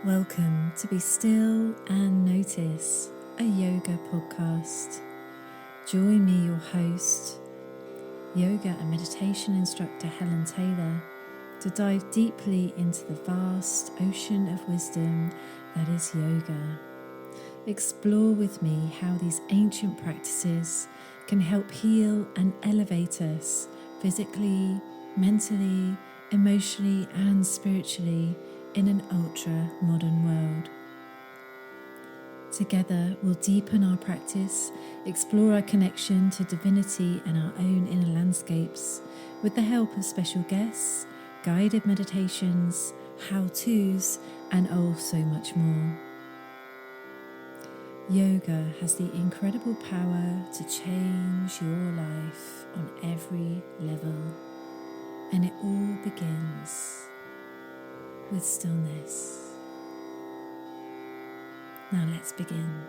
Welcome to Be Still and Notice, a yoga podcast. Join me, your host, yoga and meditation instructor Helen Taylor, to dive deeply into the vast ocean of wisdom that is yoga. Explore with me how these ancient practices can help heal and elevate us physically, mentally, emotionally, and spiritually in an ultra-modern world. Together, we'll deepen our practice, explore our connection to divinity and our own inner landscapes with the help of special guests, guided meditations, how-tos, and oh, so much more. Yoga has the incredible power to change your life on every level, and it all begins with stillness. Now let's begin.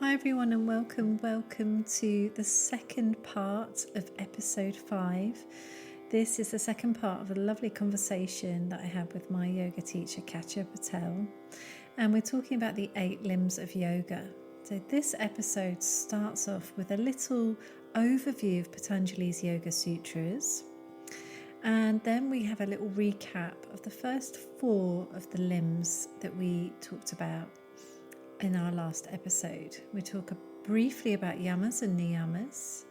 Hi everyone and welcome to the second part of episode 5. This is the second part of a lovely conversation that I had with my yoga teacher Katja Patel, and we're talking about the 8 limbs of yoga. So this episode starts off with a little overview of Patanjali's Yoga Sutras, and then we have a little recap of the first 4 of the limbs that we talked about in our last episode. We talk briefly about yamas and niyamas,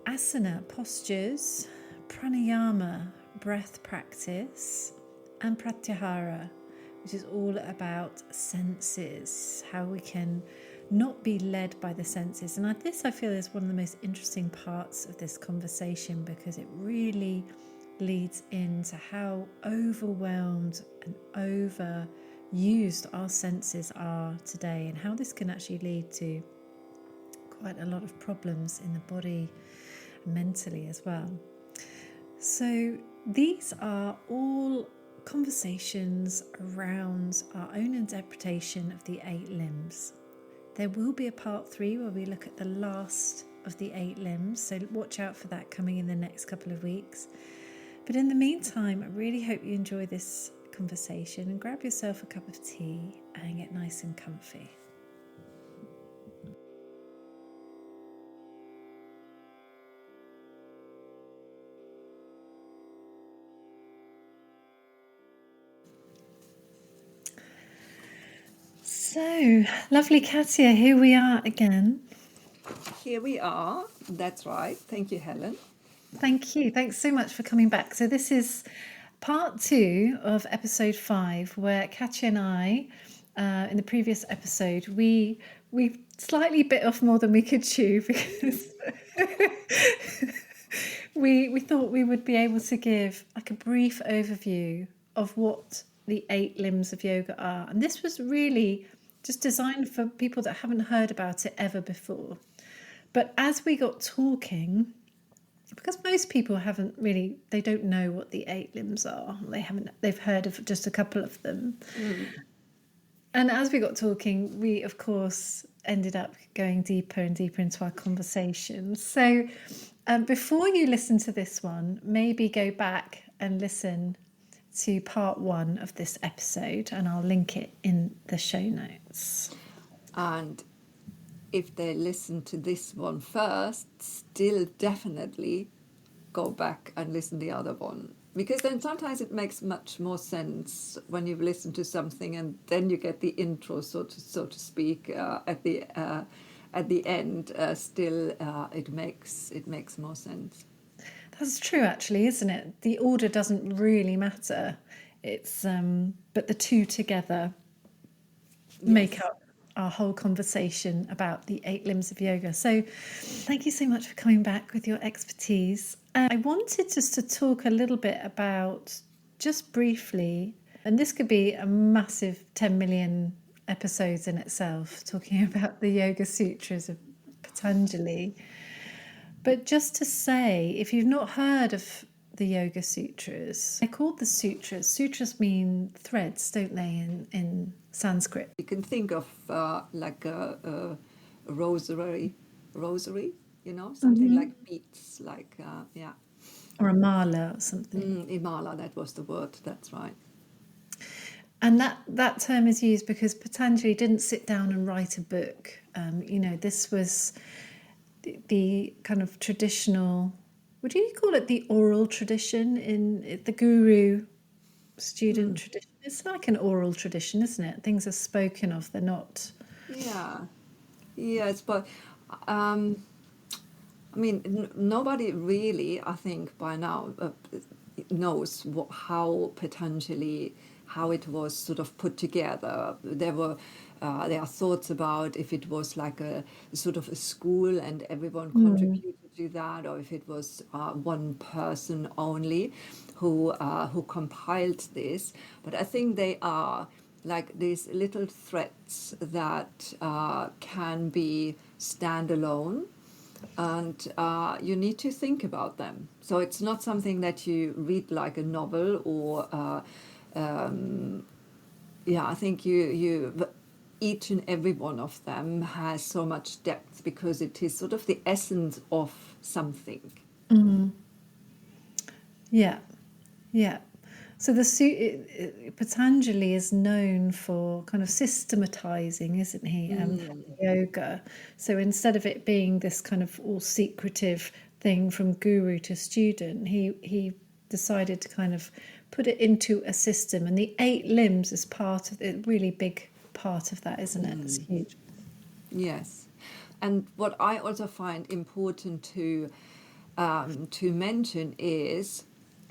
asana, postures, pranayama, breath practice, and pratyahara, which is all about senses, how we can not be led by the senses. And this I feel is one of the most interesting parts of this conversation, because it really leads into how overwhelmed and overused our senses are today, and how this can actually lead to quite a lot of problems in the body, mentally as well. So these are all conversations around our own interpretation of the 8 limbs. There will be a part 3 where we look at the last of the 8 limbs, so watch out for that coming in the next couple of weeks. But in the meantime, I really hope you enjoy this conversation, and grab yourself a cup of tea and get nice and comfy. So, lovely Katja, here we are again. Here we are. That's right. Thank you, Helen. Thank you. Thanks so much for coming back. So this is part 2 of episode 5, where Katja and I, in the previous episode, we slightly bit off more than we could chew, because we thought we would be able to give like a brief overview of what the 8 limbs of yoga are. And this was really just designed for people that haven't heard about it ever before. But as we got talking, because most people they don't know what the 8 limbs are. They've heard of just a couple of them. And as we got talking, we of course ended up going deeper and deeper into our conversation. So before you listen to this one, maybe go back and listen to part 1 of this episode, and I'll link it in the show notes. And if they listen to this one first, still definitely go back and listen to the other one, because then sometimes it makes much more sense when you've listened to something and then you get the intro, so to speak, at the end. It makes more sense. That's true, actually, isn't it? The order doesn't really matter. It's but the 2 together make up our whole conversation about the 8 limbs of yoga. So thank you so much for coming back with your expertise. I wanted just to talk a little bit about, just briefly, and this could be a massive 10 million episodes in itself, talking about the Yoga Sutras of Patanjali. But just to say, if you've not heard of the Yoga Sutras. They're called the sutras. Sutras mean threads, don't they, in Sanskrit? You can think of like a rosary, something like beads, like, yeah. Or a mala or something. Imala, that was the word, that's right. And that term is used because Patanjali didn't sit down and write a book. This was the kind of traditional, would you call it the oral tradition in the guru student tradition? It's like an oral tradition, isn't it? Things are spoken of, they're not. Yeah, yes, but I mean, nobody really, I think, by now knows how Patanjali, how it was sort of put together. There are thoughts about if it was like a sort of a school and everyone contributed to that, or if it was one person only who compiled this. But I think they are like these little threads that can be standalone, and you need to think about them. So it's not something that you read like a novel, or I think each and every one of them has so much depth because it is sort of the essence of something. Yeah, yeah. So Patanjali is known for kind of systematizing, isn't he, yoga. So instead of it being this kind of all secretive thing from guru to student, he decided to kind of put it into a system, and the 8 limbs is part of it, really big part of that, isn't it? It's huge. Yes, and what I also find important to mention is,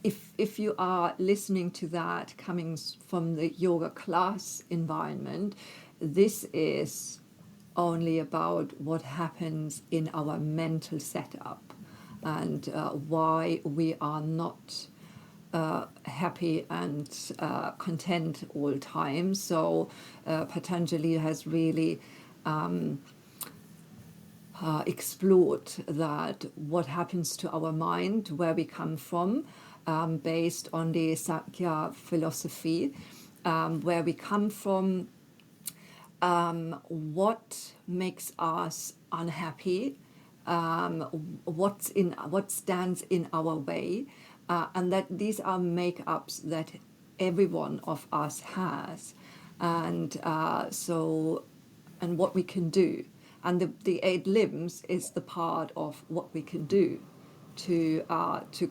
if you are listening to that coming from the yoga class environment, this is only about what happens in our mental setup, and why we are not happy and content all time. So Patanjali has really explored that, what happens to our mind, where we come from, based on the Sakya philosophy, where we come from, what makes us unhappy, what stands in our way, and that these are makeups that every one of us has, and and what we can do. And the 8 limbs is the part of what we can do to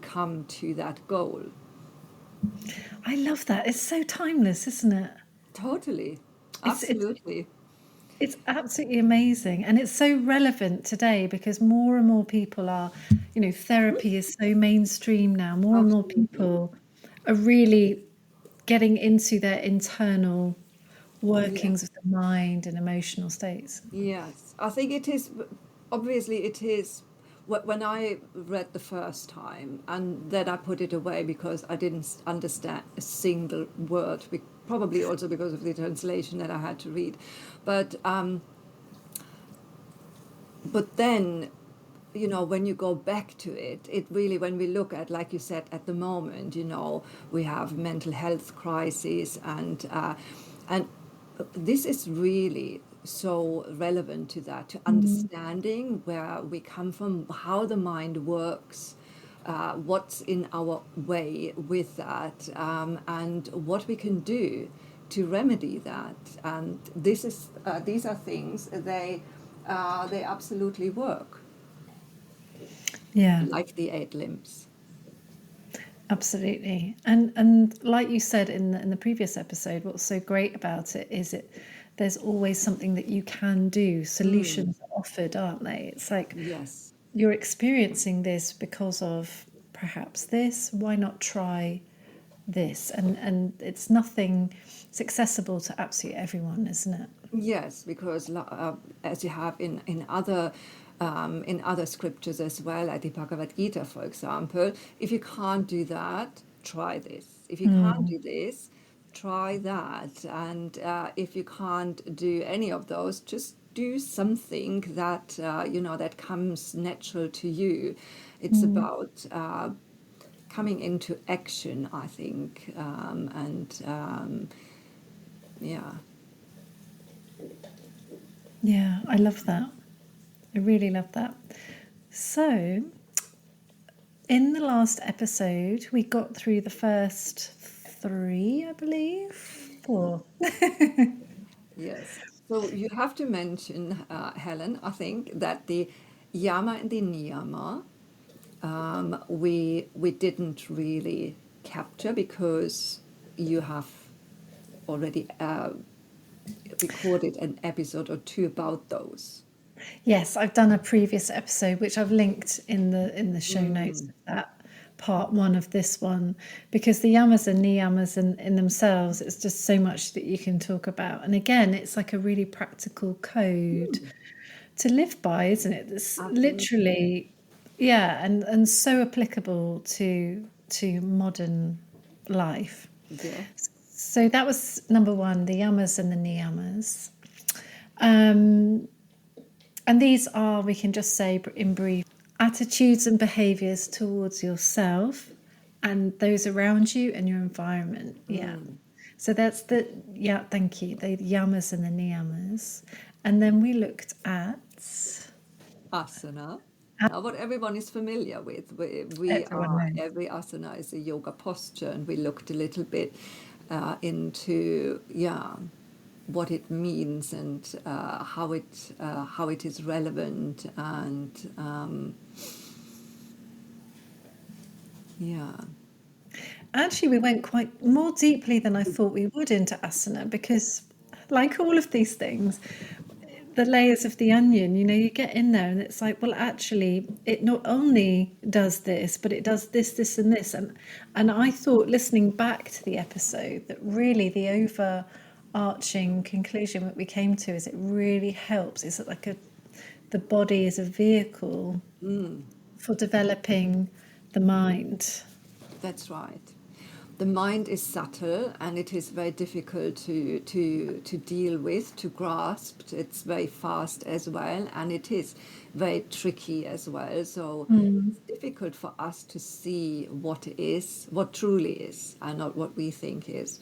come to that goal. I love that. It's so timeless, isn't it? Totally, It's absolutely. it's absolutely amazing, and it's so relevant today because more and more people are, therapy is so mainstream now. More and more Absolutely. people are really getting into their internal Yes. workings of the mind and emotional states. Yes, I think it is. Obviously, it is. When I read the first time, and then I put it away because I didn't understand a single word. Probably also because of the translation that I had to read, but then, when you go back to it, it really, when we look at, like you said, at the moment, we have mental health crises, and this is really so relevant to that, to understanding where we come from, how the mind works, what's in our way with that, and what we can do to remedy that. And these are things, they absolutely work, Yeah, like the 8 limbs. absolutely. And like you said in the previous episode, what's so great about it is there's always something that you can do. Solutions are offered, aren't they? It's like Yes. you're experiencing this because of perhaps this. Why not try this? And it's accessible to absolutely everyone, isn't it? Yes, because as you have in other scriptures as well, like the Bhagavad Gita, for example, if you can't do that, try this. If you can't do this, try that. And if you can't do any of those, just do something that that comes natural to you. It's about coming into action, I think, yeah. Yeah, I love that. I really love that. So, in the last episode, we got through the first 3, I believe. 4. Yes. So you have to mention, Helen, I think that the Yama and the Niyama, we didn't really capture because you have already recorded an episode or two about those. Yes, I've done a previous episode which I've linked in the show notes of that part 1 of this one, because the yamas and niyamas in themselves, it's just so much that you can talk about. And again, it's like a really practical code to live by, isn't it? It's Absolutely. literally, yeah, and so applicable to modern life. Yeah. So that was number 1, the yamas and the niyamas. Um, and these are, we can just say in brief, attitudes and behaviors towards yourself and those around you and your environment. Yeah. So that's yeah, thank you. The yamas and the niyamas. And then we looked at Asana. What everyone is familiar with. We everyone are, knows. every asana is a yoga posture, and we looked a little bit into, yeah, what it means and how it is relevant, and yeah. Actually, we went quite more deeply than I thought we would into asana, because like all of these things, the layers of the onion, you get in there and it's like, well, actually, it not only does this, but it does this, this, and this. And I thought, listening back to the episode, that really the overarching conclusion that we came to is it really helps. It's like the body is a vehicle for developing the mind. That's right. The mind is subtle, and it is very difficult to deal with, to grasp. It's very fast as well, and it is very tricky as well. So it's difficult for us to see what is, what truly is, and not what we think is.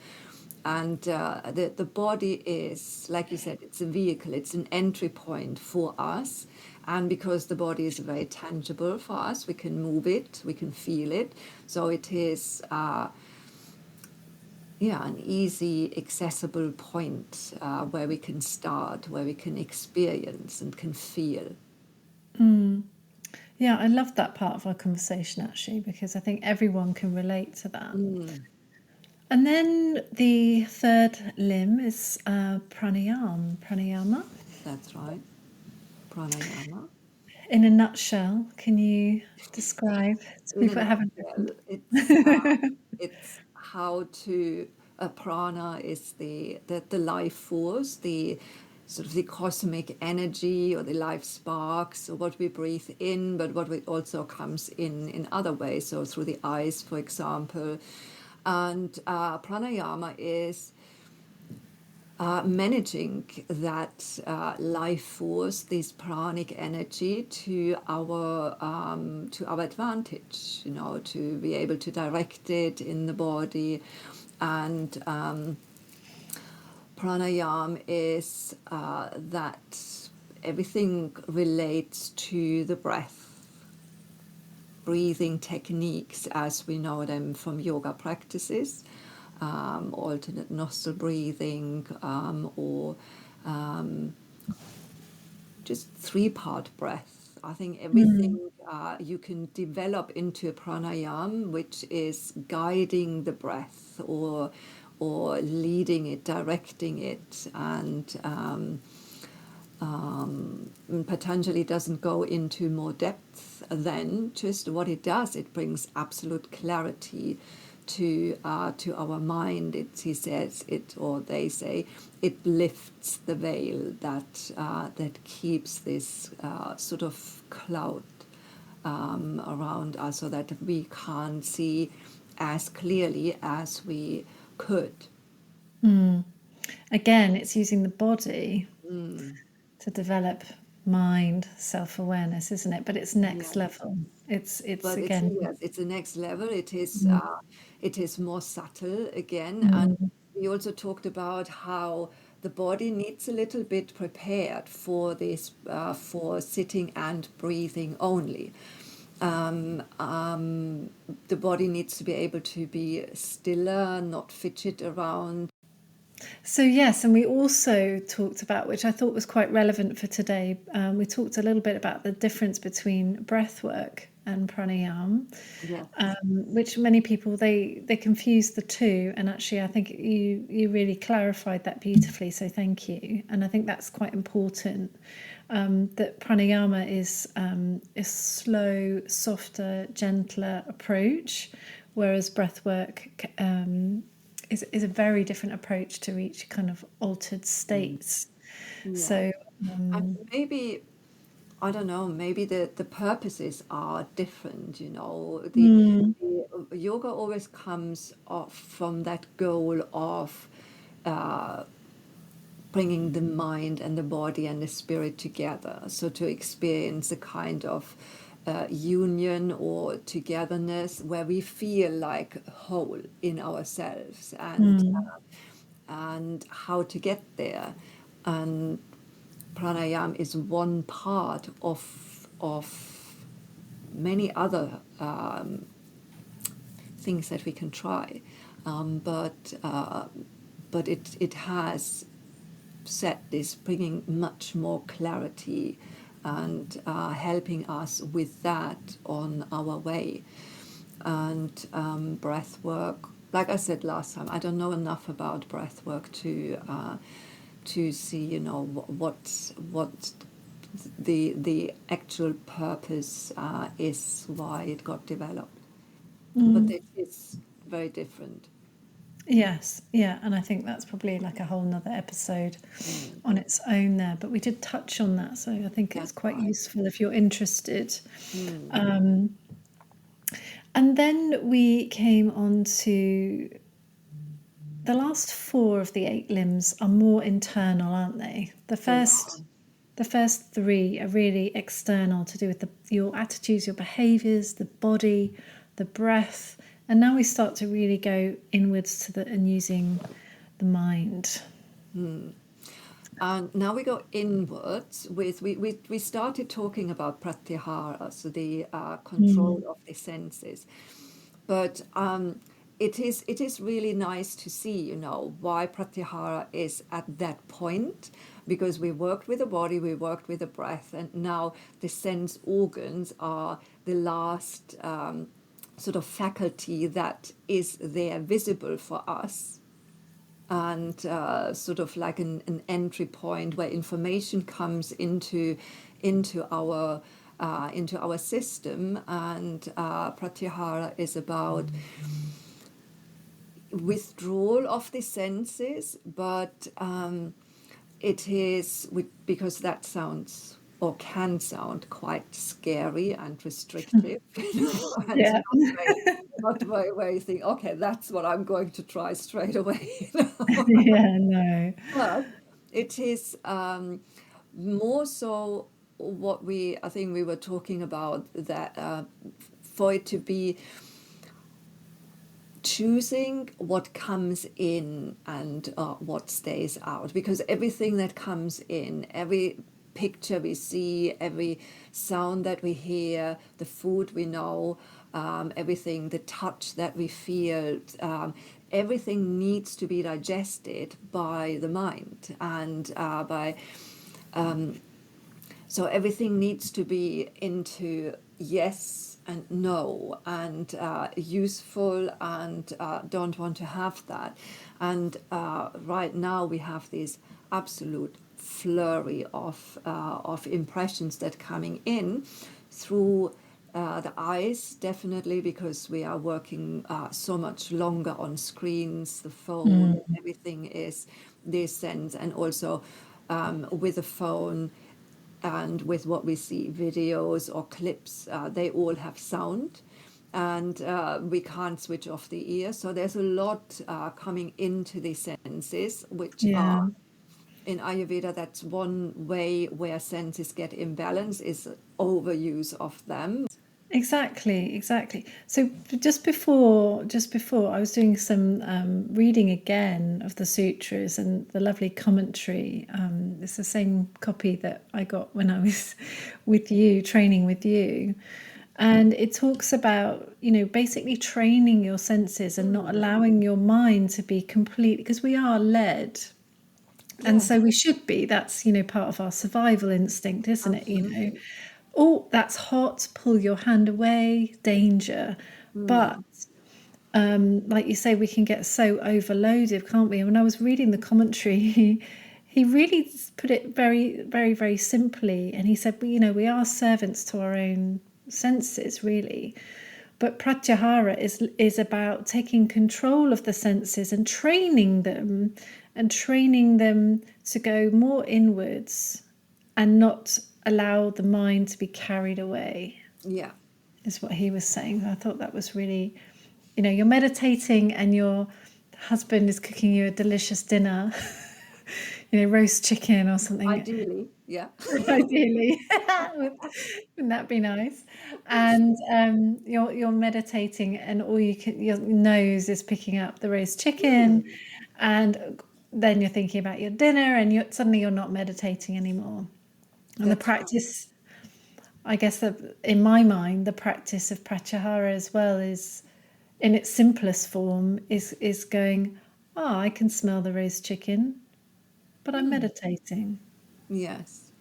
And the body is, like you said, it's a vehicle, it's an entry point for us. And because the body is very tangible for us, we can move it, we can feel it. So it is, an easy, accessible point where we can start, where we can experience and can feel. Yeah, I love that part of our conversation, actually, because I think everyone can relate to that. And then the third limb is pranayama. That's right. Pranayama. In a nutshell, can you describe to In a people that haven't nutshell, it's how to, prana is the life force, the sort of the cosmic energy or the life sparks, or what we breathe in, but what we also comes in other ways, so through the eyes, for example. And pranayama is managing that life force, this pranic energy, to our advantage. To be able to direct it in the body, and pranayama is that everything relates to the breath. Breathing techniques as we know them from yoga practices, alternate nostril breathing, or just 3-part breath. I think everything you can develop into a pranayama, which is guiding the breath, or leading it, directing it, and Patanjali doesn't go into more depth than just what it does. It brings absolute clarity to our mind. He says it, or they say, it lifts the veil that keeps this sort of cloud around us, so that we can't see as clearly as we could. Again, it's using the body to develop mind self-awareness, isn't it? But it's next Yes. level. It's But it's, again. yes, it's the next level. Mm, It is more subtle again, and mm, we also talked about how the body needs a little bit prepared for this, for sitting and breathing only. Um, um, the body needs to be able to be stiller, not fidget around. So, yes, and we also talked about, which I thought was quite relevant for today, we talked a little bit about the difference between breath work and pranayama, Yes. which many people they confuse the two. And actually, I think you really clarified that beautifully. So, thank you. And I think that's quite important. That pranayama is a slow, softer, gentler approach, whereas breath work is a very different approach to reach kind of altered Mm. states. Yeah. So, And um, maybe, I don't know, maybe the purposes are different, you know. mm, The yoga always comes off from that goal of uh, bringing the mind and the body and the spirit together. So to experience a kind of union or togetherness where we feel like whole in ourselves, mm, and how to get there. And pranayama is one part of many other things that we can try, but it has set this, bringing much more clarity and helping us with that on our way. And breath work, like I said last time, I don't know enough about breath work to see, you know, what the actual purpose is, why it got developed. But mm. it is very different. Yes, yeah, and I think that's probably like a whole nother episode Mm, on its own there. But we did touch on that, so I think it's that's quite right. useful if you're interested. Mm, Um, and then we came on to the last four of the eight limbs are more internal, aren't they? they are. The first three are really external, to do with your attitudes, your behaviors, the body, the breath. And now we start to really go inwards and using the mind. Mm. And now we go inwards with, we started talking about Pratyahara, so the control Mm, of the senses. But it is really nice to see, you know, why Pratyahara is at that point, because we worked with the body, we worked with the breath, and now the sense organs are the last sort of faculty that is there visible for us, and sort of like an entry point where information comes into our system. And Pratyahara is about withdrawal of the senses, but it is because that sounds or can sound quite scary and restrictive, you know, and yeah. not way where you think, okay, that's what I'm going to try straight away. You know? Yeah, no. But it is more so what I think we were talking about, that for it to be choosing what comes in and what stays out, because everything that comes in, every picture we see, every sound that we hear, the food we know, everything, the touch that we feel, everything needs to be digested by the mind, and by so everything needs to be into yes and no, and useful, and don't want to have that. And right now we have this absolute flurry of impressions that coming in through the eyes, definitely, because we are working so much longer on screens, the phone, Mm, everything is this sense. And also with the phone and with what we see, videos or clips, they all have sound, and we can't switch off the ear. So there's a lot coming into the senses, which yeah. are in Ayurveda, that's one way where senses get imbalanced, is overuse of them. Exactly. So just before I was doing some reading again of the sutras and the lovely commentary. It's the same copy that I got when I was with you, training with you. And it talks about, basically training your senses and not allowing your mind to be complete, because we are led. And Yes, so we should be. That's, part of our survival instinct, isn't it? absolutely. Oh, that's hot, pull your hand away, danger. But Mm. like you say, we can get so overloaded, can't we? And when I was reading the commentary, he really put it very, very, very simply. And he said, well, we are servants to our own senses, really. But Pratyahara is about taking control of the senses and training them to go more inwards and not allow the mind to be carried away, Yeah. is what he was saying. I thought that was really, you're meditating and your husband is cooking you a delicious dinner, roast chicken or something. Ideally, yeah. Ideally, wouldn't that be nice? And you're meditating, and all your nose is picking up the roast chicken, Mm. and then you're thinking about your dinner, and suddenly you're not meditating anymore. And the That's right. practice, I guess, that in my mind, the practice of Pratyahara as well is, in its simplest form, is going, oh, I can smell the roast chicken, but I'm Mm. meditating. Yes.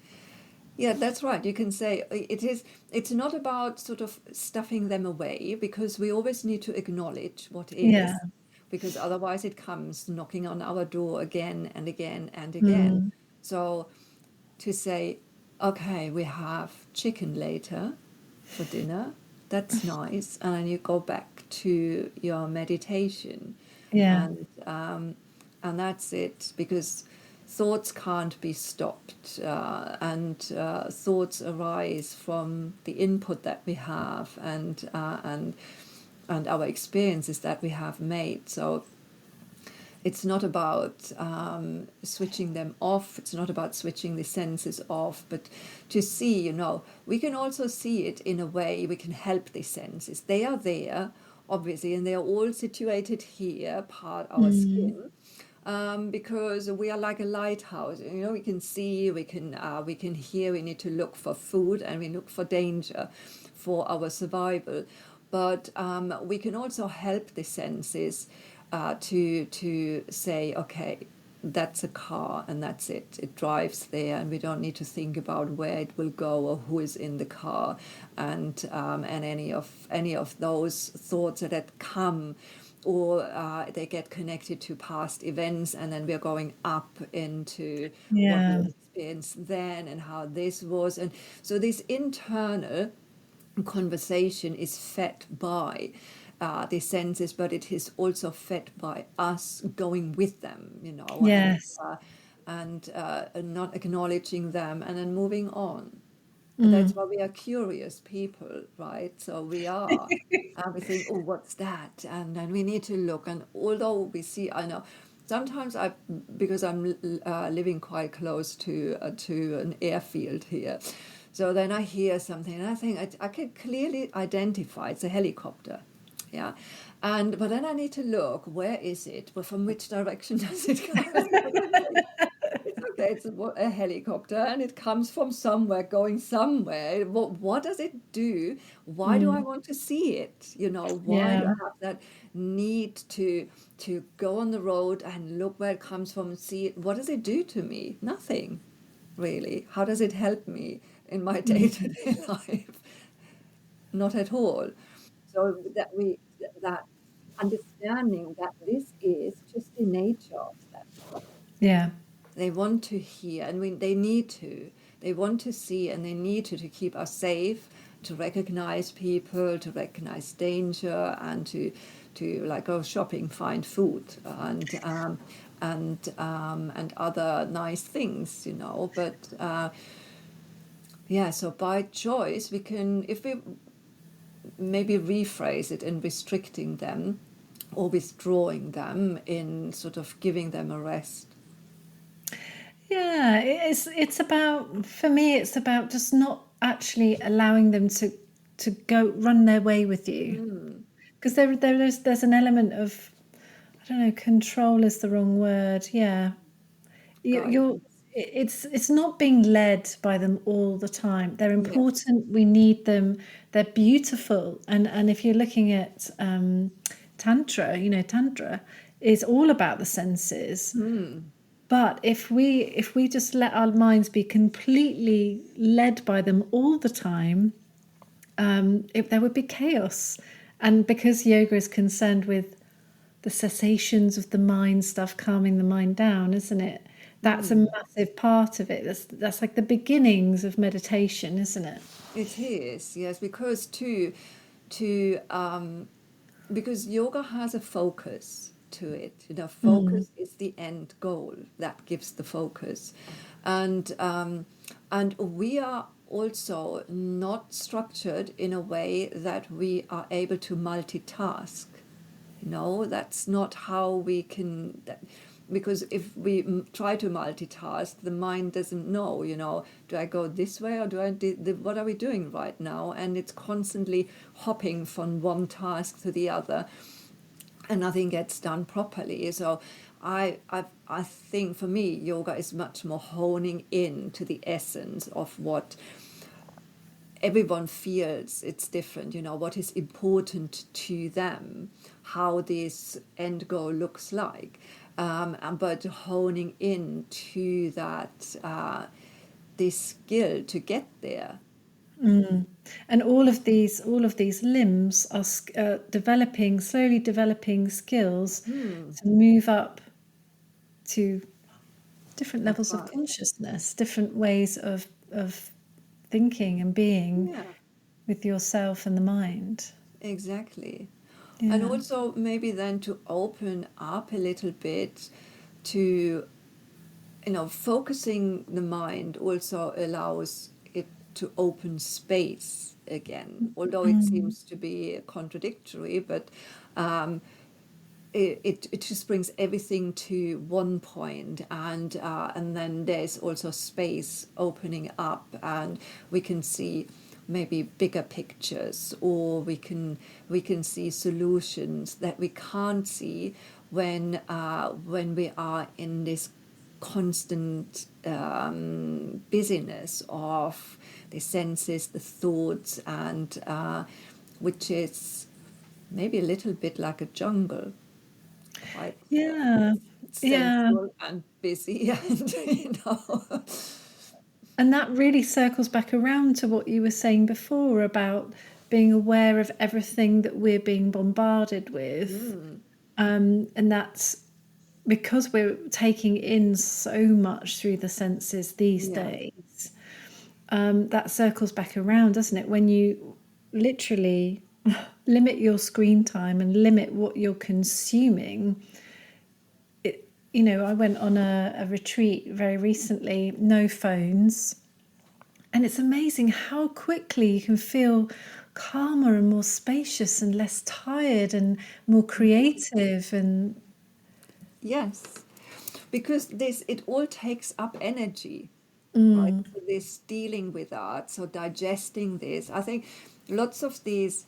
Yeah, that's right. You can say it's not about sort of stuffing them away, because we always need to acknowledge what Yeah. is, because otherwise it comes knocking on our door again and again and again. Mm. So to say, okay, we have chicken later for dinner, that's nice. And then you go back to your meditation, Yeah. and that's it, because thoughts can't be stopped, and thoughts arise from the input that we have, and our experiences that we have made. So it's not about switching them off. It's not about switching the senses off, but to see, we can also see it in a way. We can help the senses. They are there, obviously, and they are all situated here, part our Mm. skin, because we are like a lighthouse. We can see, we can hear. We need to look for food, and we look for danger for our survival. But we can also help the senses to say, okay, that's a car and that's it. It drives there, and we don't need to think about where it will go or who is in the car, and any of those thoughts that come, or they get connected to past events, and then we're going up into what we Yeah. experienced then and how this was. And so this internal conversation is fed by the senses, but it is also fed by us going with them, Yes. and not acknowledging them and then moving on. That's Mm. why we are curious people, right? So we are. We think, oh, what's that? And then we need to look. And although we see, I know, sometimes because I'm living quite close to an airfield here, so then I hear something, and I think I can clearly identify it's a helicopter, yeah. But then I need to look, where is it? Well, from which direction does it come? It's okay, it's a helicopter, and it comes from somewhere, going somewhere. What does it do? Why do I Mm. want to see it? Why do Yeah. I have that need to go on the road and look where it comes from and see it? What does it do to me? Nothing, really. How does it help me in my Mm. day-to-day life? Not at all. So that understanding that this is just the nature of them. Yeah. They want to hear, and they need to. They want to see, and they need to keep us safe, to recognize people, to recognize danger, and to like go shopping, find food, and other nice things, But yeah, so by choice, we can, if we maybe rephrase it in restricting them or withdrawing them, in sort of giving them a rest. Yeah. It's about, for me, it's about just not actually allowing them to to go run their way with you. Because there's an element of, I don't know, control is the wrong word. Yeah, Guide. it's not being led by them all the time. They're Yeah. important. We need them. They're beautiful. And if you're looking at tantra, tantra is all about the senses. But if we just let our minds be completely led by them all the time, there would be chaos. And because yoga is concerned with the cessations of the mind stuff, calming the mind down, isn't it? That's a massive part of it. That's like the beginnings of meditation, isn't it? It is, yes, because because yoga has a focus to it. Focus is the end goal that gives the focus, and we are also not structured in a way that we are able to multitask. That's not how we can. Because if we try to multitask, the mind doesn't know, do I go this way or what are we doing right now? And it's constantly hopping from one task to the other, and nothing gets done properly. So I think for me, yoga is much more honing in to the essence of what everyone feels. It's different, what is important to them, how this end goal looks like, but honing in to that this skill to get there. And all of these limbs are slowly developing skills to move up to different That's levels of right. consciousness, different ways of thinking and being Yeah, with yourself and the mind. exactly. And Yeah. also maybe then to open up a little bit to, focusing the mind also allows it to open space again, although it seems to be contradictory, but um, it just brings everything to one point, and then there's also space opening up, and we can see maybe bigger pictures, or we can see solutions that we can't see when we are in this constant busyness of the senses, the thoughts, and which is maybe a little bit like a jungle, quite Yeah. Yeah. sensual and busy, and And that really circles back around to what you were saying before about being aware of everything that we're being bombarded with. And that's because we're taking in so much through the senses these yeah, days. That circles back around, doesn't it? When you literally limit your screen time and limit what you're consuming. I went on a retreat very recently, no phones. And it's amazing how quickly you can feel calmer and more spacious and less tired and more creative. And yes, because this it all takes up energy, right? So this dealing with that, so digesting this, I think lots of these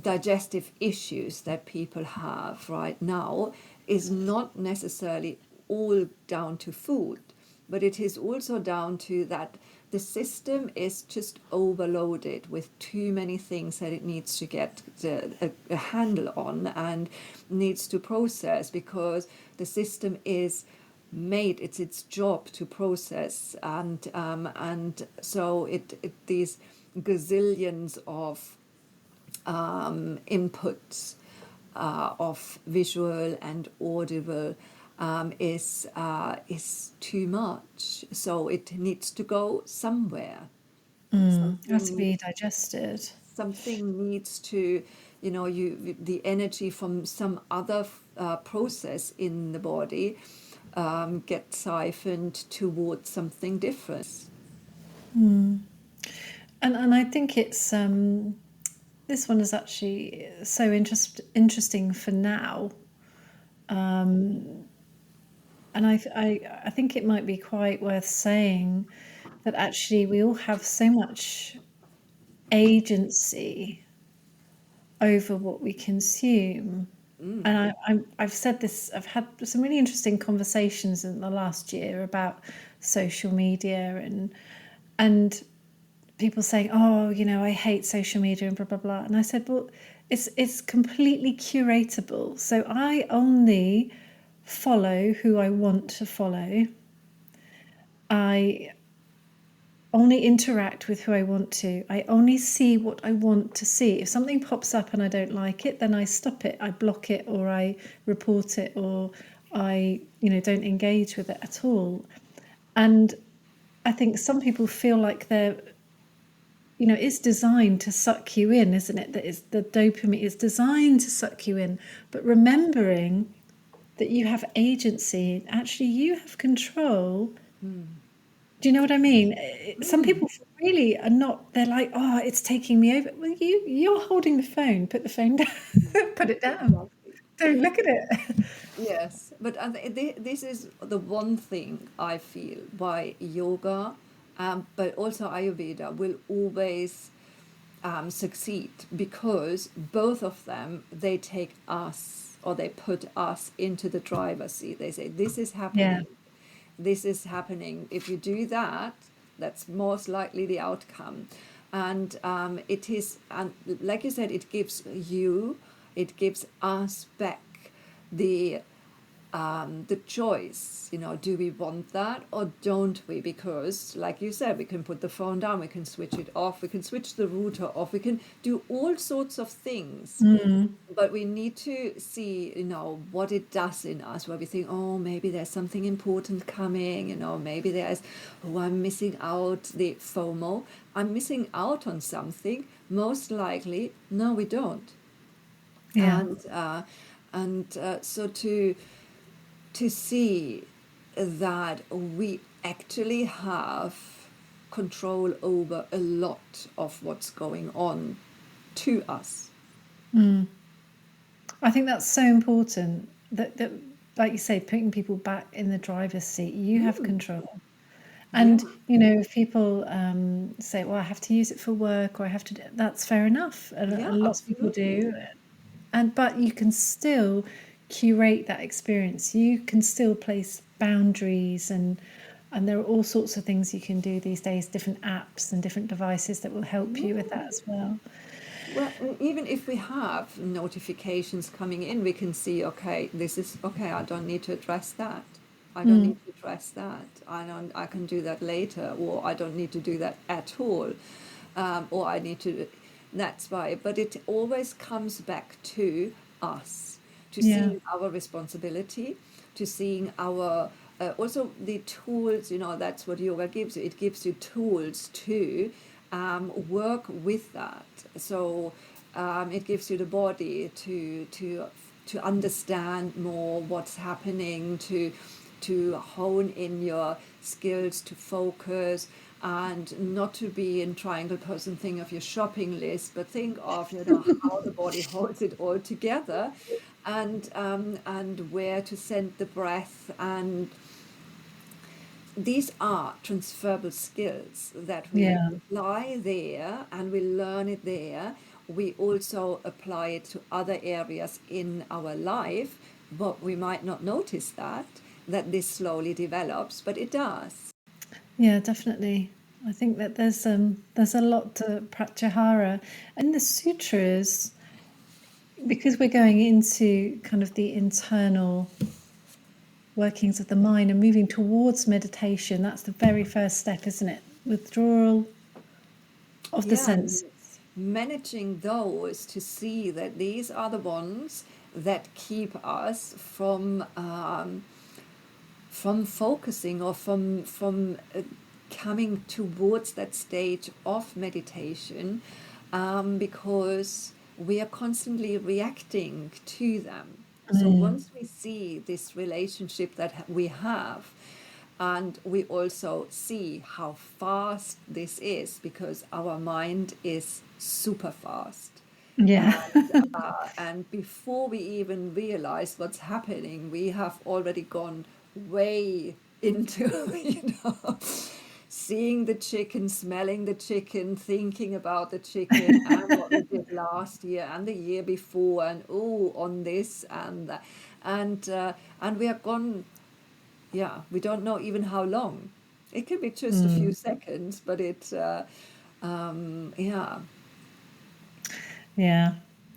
digestive issues that people have right now is not necessarily all down to food, but it is also down to that the system is just overloaded with too many things that it needs to get a handle on and needs to process, because the system is made, it's its job to process, and so these gazillions of inputs of visual and audible is too much. So it needs to go somewhere. it has to Something be digested. something needs to, the energy from some other process in the body gets siphoned towards something different. And I think it's this one is actually so interesting for now. And I think it might be quite worth saying that actually we all have so much agency over what we consume. And I've said this, I've had some really interesting conversations in the last year about social media and people saying, oh, you know, I hate social media and blah, blah, blah. And I said, well, it's completely curatable. So I only follow who I want to follow. I only interact with who I want to. I only see what I want to see. If something pops up and I don't like it, then I stop it. I block it, or I report it, or I, you know, don't engage with it at all. And I think some people feel like they're, you know, it's designed to suck you in, isn't it? That is, the dopamine is designed to suck you in. But remembering that you have agency, actually you have control. Do you know what I mean? Some people really are not. They're like, oh, it's taking me over. Well, you're holding the phone. Put the phone down. Put it down. Exactly. Don't look at it. Yes, but this is the one thing I feel why yoga, but also Ayurveda will always succeed, because both of them, they take us, or they put us into the driver's seat. They say, this is Yeah. happening, this is happening. If you do that, that's most likely the outcome. And it is, and like you said, it gives us back the choice, you know, do we want that or don't we? Because like you said, we can put the phone down, we can switch it off, we can switch the router off, we can do all sorts of things. But we need to see, you know, what it does in us, where we think, oh, maybe there's something important coming, you know, maybe there's, oh, I'm missing out, the FOMO, I'm missing out on something. Most likely, no, we don't. Yeah. And so to see that we actually have control over a lot of what's going on to us. I think that's so important that, like you say, putting people back in the driver's seat. You have control. Yeah, And, you know, if people say, well, I have to use it for work, or I have to do, that's fair enough. A yeah, lot of people absolutely. do. But you can still curate that experience. You can still place boundaries, and there are all sorts of things you can do these days, different apps and different devices that will help you with that as well. Well, even if we have notifications coming in, we can see, okay, this is okay, I don't need to address that. I don't need to address that. I can do that later, or I don't need to do that at all. Or I need to, that's why. But it always comes back to us, to Yeah. seeing our responsibility, to seeing our, also the tools, you know, that's what yoga gives you. It gives you tools to work with that. So it gives you the body to understand more what's happening, to hone in your skills, to focus, and not to be in triangle pose and think of your shopping list, but think of, you know, how the body holds it all together, and where to send the breath. And these are transferable skills that we Yeah. apply there, and we learn it there. We also apply it to other areas in our life, but we might not notice that this slowly develops, but it does. Yeah, definitely. I think that there's a lot to Pratyahara. And the sutras, because we're going into kind of the internal workings of the mind and moving towards meditation, that's the very first step, isn't it? Withdrawal of the Yeah, senses. managing those to see that these are the ones that keep us from focusing, or from coming towards that stage of meditation, because we are constantly reacting to them. So once we see this relationship that we have, and we also see how fast this is, because our mind is super fast. Yeah. And before we even realize what's happening, we have already gone way into, you know, seeing the chicken, smelling the chicken, thinking about the chicken, and what we did last year and the year before, and on this and that, and we are gone. Yeah, we don't know even how long. It can be just a few seconds, but yeah.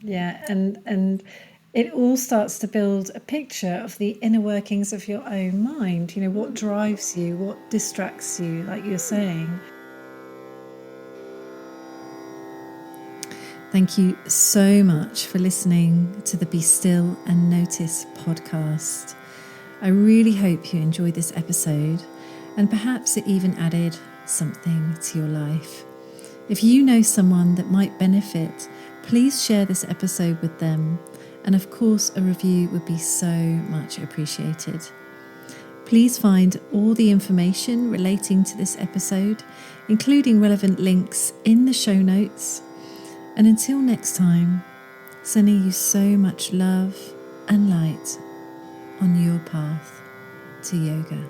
Yeah, and it all starts to build a picture of the inner workings of your own mind. What drives you, what distracts you, like you're saying. Thank you so much for listening to the Be Still and Notice podcast. I really hope you enjoyed this episode, and perhaps it even added something to your life. If you know someone that might benefit, please share this episode with them, and of course a review would be so much appreciated. Please find all the information relating to this episode, including relevant links, in the show notes. And until next time, sending you so much love and light on your path to yoga.